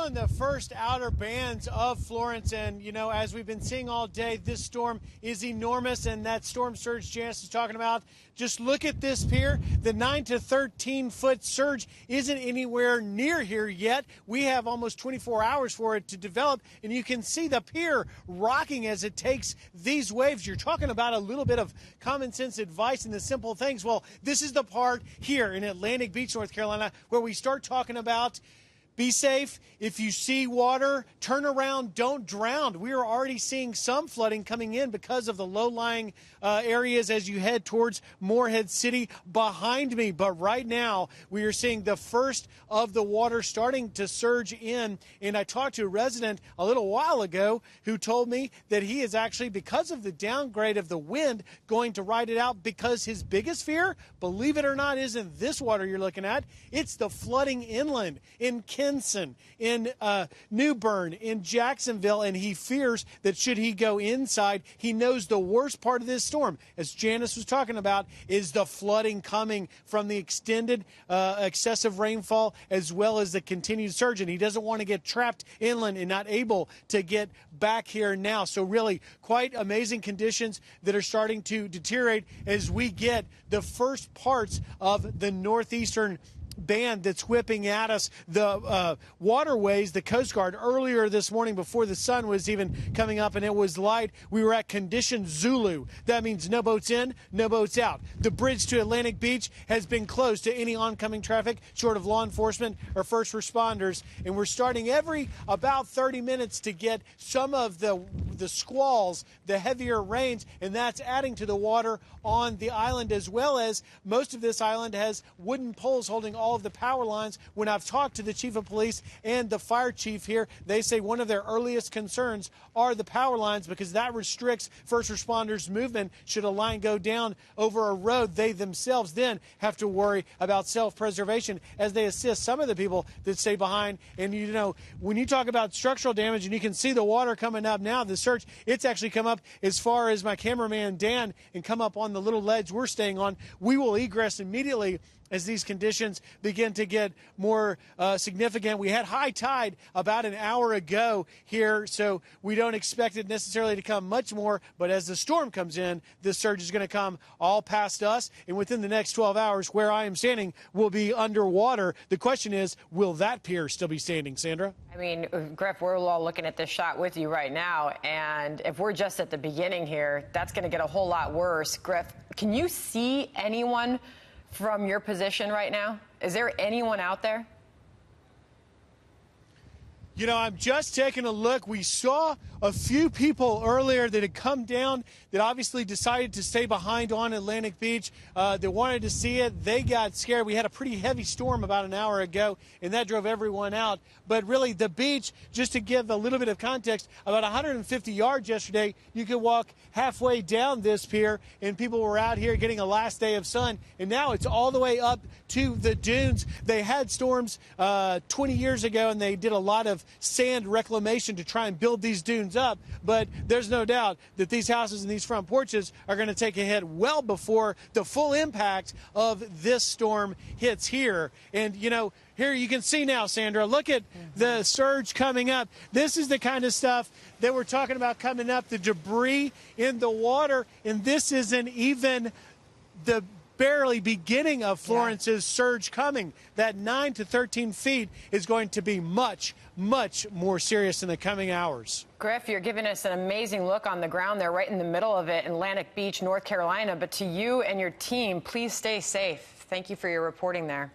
feeling the first outer bands of Florence, and as we've been seeing all day, this storm is enormous, and that storm surge Janice is talking about, just look at this pier. The 9 to 13 foot surge isn't anywhere near here yet. We have almost 24 hours for it to develop, and you can see the pier rocking as it takes these waves. You're talking about a little bit of common sense advice and the simple things. Well, this is the part here in Atlantic Beach, North Carolina, where we start talking about be safe. If you see water, turn around, don't drown. We are already seeing some flooding coming in because of the low-lying areas as you head towards Morehead City behind me. But right now, we are seeing the first of the water starting to surge in. And I talked to a resident a little while ago who told me that he is actually, because of the downgrade of the wind, going to ride it out because his biggest fear, believe it or not, isn't this water you're looking at. It's the flooding inland in Kenson, in New Bern, in Jacksonville, and he fears that should he go inside, he knows the worst part of this storm, as Janice was talking about, is the flooding coming from the extended excessive rainfall as well as the continued surge, and he doesn't want to get trapped inland and not able to get back here now. So really quite amazing conditions that are starting to deteriorate as we get the first parts of the northeastern band that's whipping at us. The waterways, the Coast Guard, earlier this morning before the sun was even coming up and it was light, we were at condition Zulu. That means no boats in, no boats out. The bridge to Atlantic Beach has been closed to any oncoming traffic short of law enforcement or first responders, and we're starting every about 30 minutes to get some of the squalls, the heavier rains, and that's adding to the water on the island, as well as most of this island has wooden poles holding all of the power lines. When I've talked to the chief of police and the fire chief here, they say one of their earliest concerns are the power lines because that restricts first responders' movement. Should a line go down over a road, they themselves then have to worry about self-preservation as they assist some of the people that stay behind. And when you talk about structural damage, and you can see the water coming up now, the surge, it's actually come up as far as my cameraman Dan and come up on the little ledge we're staying on. We will egress immediately as these conditions begin to get more significant. We had high tide about an hour ago here, so we don't expect it necessarily to come much more, but as the storm comes in, this surge is going to come all past us, and within the next 12 hours, where I am standing will be underwater. The question is, will that pier still be standing, Sandra? I mean, Griff, we're all looking at this shot with you right now, and if we're just at the beginning here, that's going to get a whole lot worse. Griff, can you see anyone from your position right now? Is there anyone out there? I'm just taking a look. We saw a few people earlier that had come down that obviously decided to stay behind on Atlantic Beach. They wanted to see it. They got scared. We had a pretty heavy storm about an hour ago, and that drove everyone out. But really, the beach, just to give a little bit of context, about 150 yards yesterday, you could walk halfway down this pier, and people were out here getting a last day of sun. And now it's all the way up to the dunes. They had storms 20 years ago, and they did a lot of sand reclamation to try and build these dunes up, but there's no doubt that these houses and these front porches are going to take a hit well before the full impact of this storm hits here. And here you can see now, Sandra, look at the surge coming up. This is the kind of stuff that we're talking about coming up, the debris in the water, and this isn't even the barely beginning of Florence's surge coming. That 9 to 13 feet is going to be much, much more serious in the coming hours. Griff, you're giving us an amazing look on the ground there, right in the middle of it, in Atlantic Beach, North Carolina. But to you and your team, please stay safe. Thank you for your reporting there.